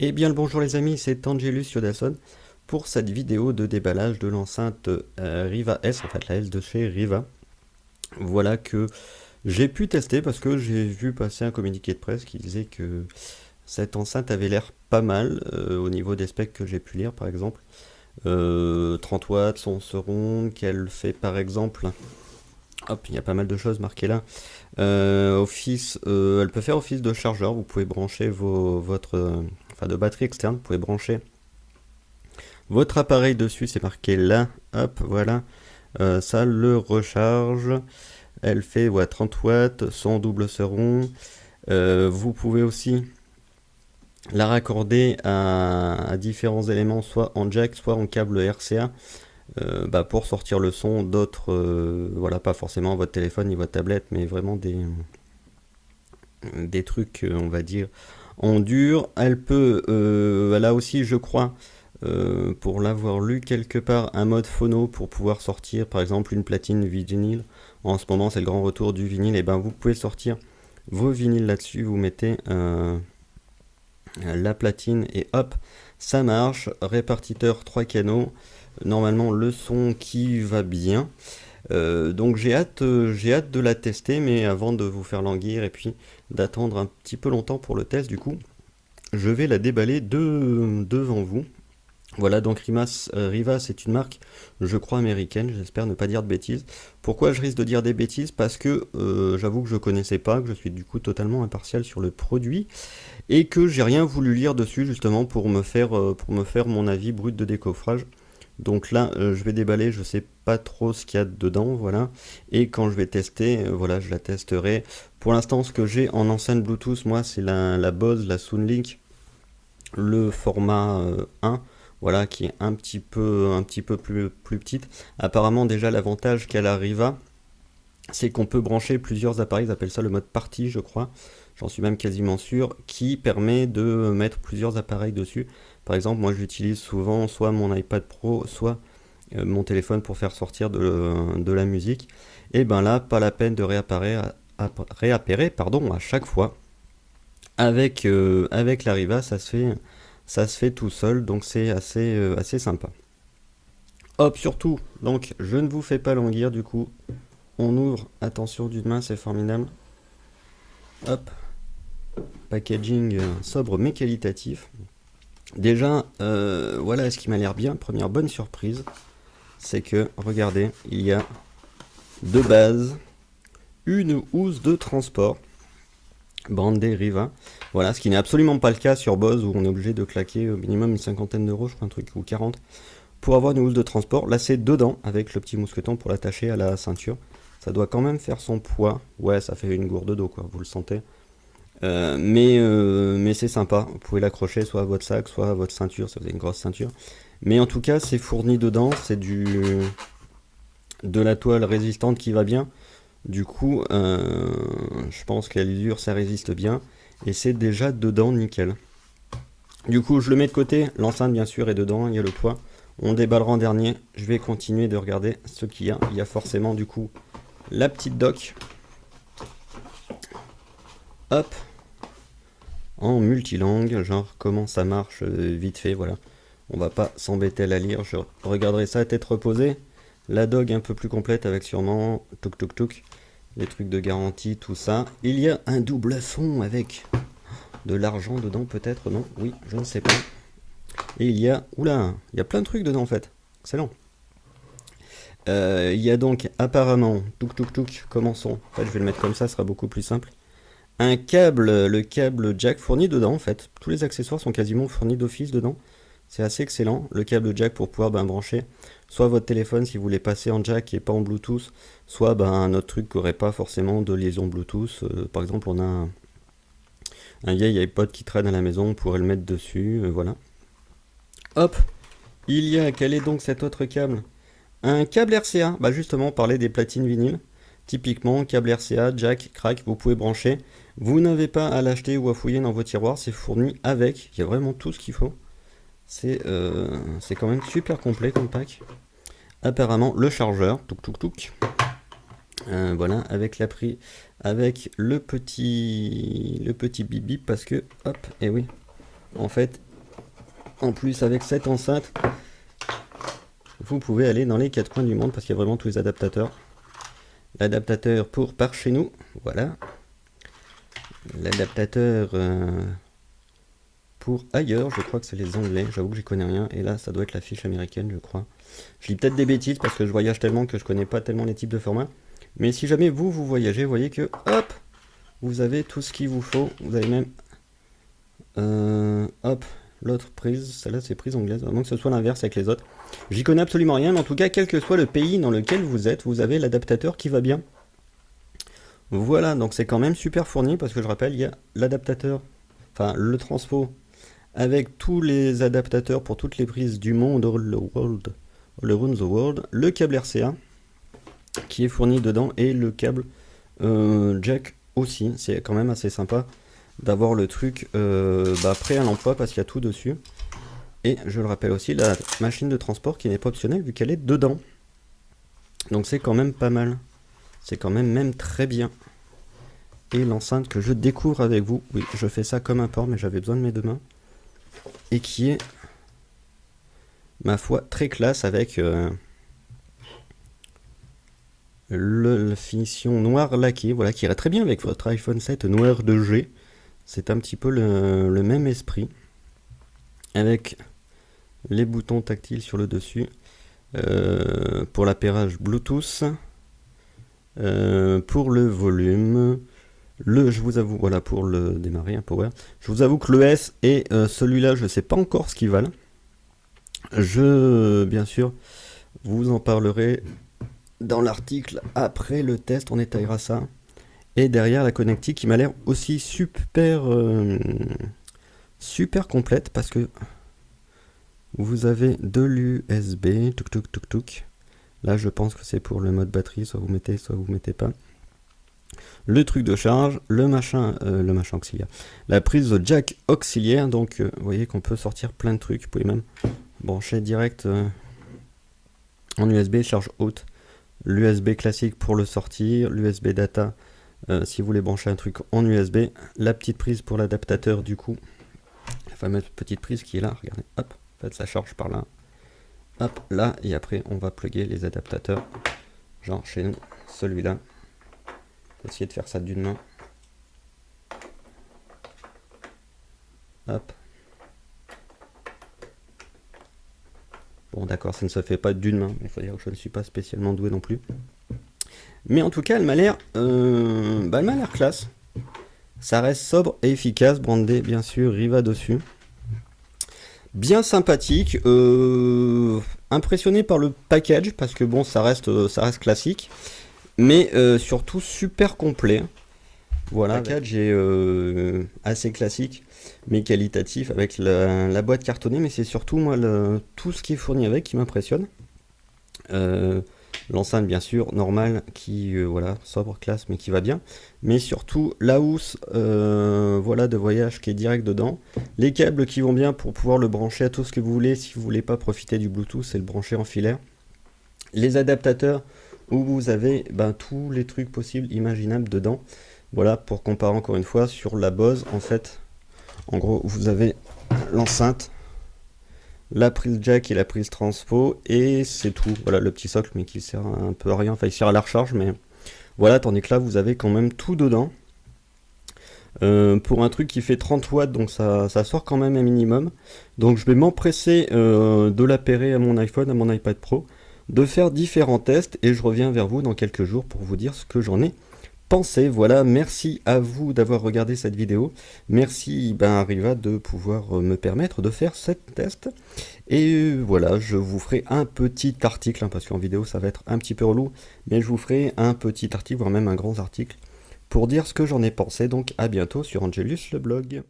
Eh bien le bonjour les amis, c'est Angelus Yodasson pour cette vidéo de déballage de l'enceinte Riva S, en fait la S de chez Riva. Voilà que j'ai pu tester parce que j'ai vu passer un communiqué de presse qui disait que cette enceinte avait l'air pas mal au niveau des specs que j'ai pu lire par exemple. 30 watts, son secondes, qu'elle fait par exemple, hop, il y a pas mal de choses marquées là. Elle peut faire office de chargeur, vous pouvez brancher enfin de batterie externe, vous pouvez brancher votre appareil dessus, c'est marqué là, hop, voilà. Ça le recharge. Elle fait ouais, 30 watts, son double seron. Vous pouvez aussi la raccorder à différents éléments, soit en jack, soit en câble RCA, pour sortir le son d'autres, voilà, pas forcément votre téléphone ni votre tablette, mais vraiment des trucs, on va dire, en dur. Elle a aussi, je crois, pour l'avoir lu quelque part, un mode phono pour pouvoir sortir par exemple une platine vinyle. En ce moment, c'est le grand retour du vinyle. Et ben, vous pouvez sortir vos vinyles là-dessus. Vous mettez la platine et hop, ça marche. Répartiteur 3 canaux. Normalement, le son qui va bien. Donc j'ai hâte de la tester, mais avant de vous faire languir et puis d'attendre un petit peu longtemps pour le test, du coup, je vais la déballer devant vous. Voilà, donc Riva, c'est une marque, je crois, américaine, j'espère ne pas dire de bêtises. Pourquoi je risque de dire des bêtises? Parce que j'avoue que je connaissais pas, que je suis du coup totalement impartial sur le produit, et que j'ai rien voulu lire dessus justement pour me faire mon avis brut de décoffrage. Donc là, je vais déballer, je sais pas trop ce qu'il y a dedans, voilà. Et quand je vais tester, voilà, je la testerai. Pour l'instant, ce que j'ai en enceinte Bluetooth, moi, c'est la Bose, la Soundlink, le format 1, voilà, qui est un petit peu plus petite. Apparemment, déjà, l'avantage qu'elle arrive à, c'est qu'on peut brancher plusieurs appareils, ils appellent ça le mode party, je crois, j'en suis même quasiment sûr, qui permet de mettre plusieurs appareils dessus. Par exemple, moi j'utilise souvent soit mon iPad Pro, soit mon téléphone pour faire sortir de la musique. Et ben là, pas la peine de réappairer pardon, à chaque fois. Avec l'Arriva, ça se fait tout seul, donc c'est assez sympa. Hop, surtout, donc je ne vous fais pas languir du coup. On ouvre, attention d'une main, c'est formidable. Hop, packaging sobre mais qualitatif. Déjà, voilà ce qui m'a l'air bien. Première bonne surprise, c'est que, regardez, il y a de base une housse de transport brandée Riva. Voilà, ce qui n'est absolument pas le cas sur Bose où on est obligé de claquer au minimum une cinquantaine d'euros, je crois, un truc, ou 40, pour avoir une housse de transport. Là, c'est dedans avec le petit mousqueton pour l'attacher à la ceinture. Ça doit quand même faire son poids. Ouais, ça fait une gourde d'eau, quoi, vous le sentez. Mais c'est sympa. Vous pouvez l'accrocher soit à votre sac, soit à votre ceinture, si vous avez une grosse ceinture. Mais en tout cas, c'est fourni dedans. C'est de la toile résistante qui va bien. Du coup, je pense qu'à l'usure, ça résiste bien. Et c'est déjà dedans, nickel. Du coup, je le mets de côté. L'enceinte, bien sûr, est dedans. Il y a le poids. On déballera en dernier. Je vais continuer de regarder ce qu'il y a. Il y a forcément, du coup, la petite dock. Hop, en multilangue, genre comment ça marche vite fait, voilà. On va pas s'embêter à la lire, je regarderai ça à tête reposée. La dog un peu plus complète avec sûrement touk touk touk, les trucs de garantie, tout ça. Il y a un double fond avec de l'argent dedans, peut-être, non? Oui, je ne sais pas. Et il y a, oula, il y a plein de trucs dedans en fait. Excellent. Il y a donc apparemment, touk touk touk, commençons. En fait, je vais le mettre comme ça, ce sera beaucoup plus simple. Un câble, le câble jack fourni dedans en fait. Tous les accessoires sont quasiment fournis d'office dedans. C'est assez excellent. Le câble jack pour pouvoir brancher soit votre téléphone si vous voulez passer en jack et pas en Bluetooth, soit un autre truc qui n'aurait pas forcément de liaison Bluetooth. Par exemple, on a un vieil iPod qui traîne à la maison, on pourrait le mettre dessus, voilà. Hop, quel est donc cet autre câble? Un câble RCA, bah justement, on parlait des platines vinyles. Typiquement, câble RCA, jack, crack, vous pouvez brancher. Vous n'avez pas à l'acheter ou à fouiller dans vos tiroirs, c'est fourni avec. Il y a vraiment tout ce qu'il faut. C'est quand même super complet comme pack. Apparemment, le chargeur, touk touk touk. Voilà, avec le petit bip bip parce que, hop, et oui, en fait, En plus, avec cette enceinte, vous pouvez aller dans les 4 coins du monde parce qu'il y a vraiment tous les adaptateurs. L'adaptateur pour par chez nous, voilà. L'adaptateur pour ailleurs, je crois que c'est les Anglais, j'avoue que j'y connais rien. Et là, ça doit être la fiche américaine, je crois. Je lis peut-être des bêtises parce que je voyage tellement que je connais pas tellement les types de formats. Mais si jamais vous voyagez, vous voyez que, hop, vous avez tout ce qu'il vous faut. Vous avez même, hop, l'autre prise, celle-là c'est prise anglaise, à moins que ce soit l'inverse avec les autres. J'y connais absolument rien, mais en tout cas, quel que soit le pays dans lequel vous êtes, vous avez l'adaptateur qui va bien. Voilà, donc c'est quand même super fourni, parce que je rappelle, il y a l'adaptateur, enfin le transfo, avec tous les adaptateurs pour toutes les prises du monde, all around the world, le câble RCA, qui est fourni dedans, et le câble jack aussi. C'est quand même assez sympa d'avoir le truc prêt à l'emploi, parce qu'il y a tout dessus. Et je le rappelle aussi, la machine de transport qui n'est pas optionnelle vu qu'elle est dedans. Donc c'est quand même pas mal. C'est quand même très bien. Et l'enceinte que je découvre avec vous, oui, je fais ça comme un porc, mais j'avais besoin de mes deux mains. Et qui est, ma foi, très classe avec la finition noir laqué, voilà, qui irait très bien avec votre iPhone 7 noir de G. C'est un petit peu le même esprit. Avec les boutons tactiles sur le dessus. Pour l'appairage Bluetooth. Pour le volume. Je vous avoue, voilà, pour le démarrer, un power. Je vous avoue que le S et celui-là, je ne sais pas encore ce qu'ils valent. Bien sûr, vous en parlerai dans l'article après le test, on détaillera ça. Et derrière la connectique qui m'a l'air aussi super complète parce que vous avez de l'USB, tuk. Là je pense que c'est pour le mode batterie, soit vous mettez pas. Le truc de charge, le machin auxiliaire. La prise jack auxiliaire, donc vous voyez qu'on peut sortir plein de trucs. Vous pouvez même brancher direct en USB, charge haute. L'USB classique pour le sortir, l'USB data si vous voulez brancher un truc en USB. La petite prise pour l'adaptateur du coup. La fameuse petite prise qui est là, regardez, hop, en fait ça charge par là. Hop, là, et après on va plugger les adaptateurs. Genre chez nous, celui-là. Essayer de faire ça d'une main. Hop. Bon d'accord, ça ne se fait pas d'une main, mais il faut dire que je ne suis pas spécialement doué non plus. Mais en tout cas, elle m'a l'air classe. Ça reste sobre et efficace, brandé bien sûr, Riva dessus. Bien sympathique, impressionné par le package, parce que bon, ça reste classique. Mais surtout super complet. Voilà, le package est assez classique, mais qualitatif, avec la boîte cartonnée, mais c'est surtout moi tout ce qui est fourni avec qui m'impressionne. L'enceinte bien sûr, normale, qui voilà, sobre, classe, mais qui va bien. Mais surtout la housse voilà, de voyage qui est direct dedans. Les câbles qui vont bien pour pouvoir le brancher à tout ce que vous voulez, si vous voulez pas profiter du Bluetooth, c'est le brancher en filaire. Les adaptateurs où vous avez tous les trucs possibles, imaginables dedans. Voilà, pour comparer encore une fois sur la Bose, en fait, en gros, vous avez l'enceinte, la prise jack et la prise transfo, et c'est tout. Voilà, le petit socle, mais qui sert un peu à rien, enfin il sert à la recharge, mais voilà, tandis que là, vous avez quand même tout dedans. Pour un truc qui fait 30 watts, donc ça sort quand même un minimum. Donc je vais m'empresser de l'appairer à mon iPhone, à mon iPad Pro, de faire différents tests, et je reviens vers vous dans quelques jours pour vous dire ce que j'en ai pensé. Voilà, merci à vous d'avoir regardé cette vidéo. Merci Riva de pouvoir me permettre de faire cette test. Et voilà, je vous ferai un petit article, parce qu'en vidéo ça va être un petit peu relou, mais je vous ferai un petit article, voire même un grand article, pour dire ce que j'en ai pensé. Donc à bientôt sur Angelus le blog.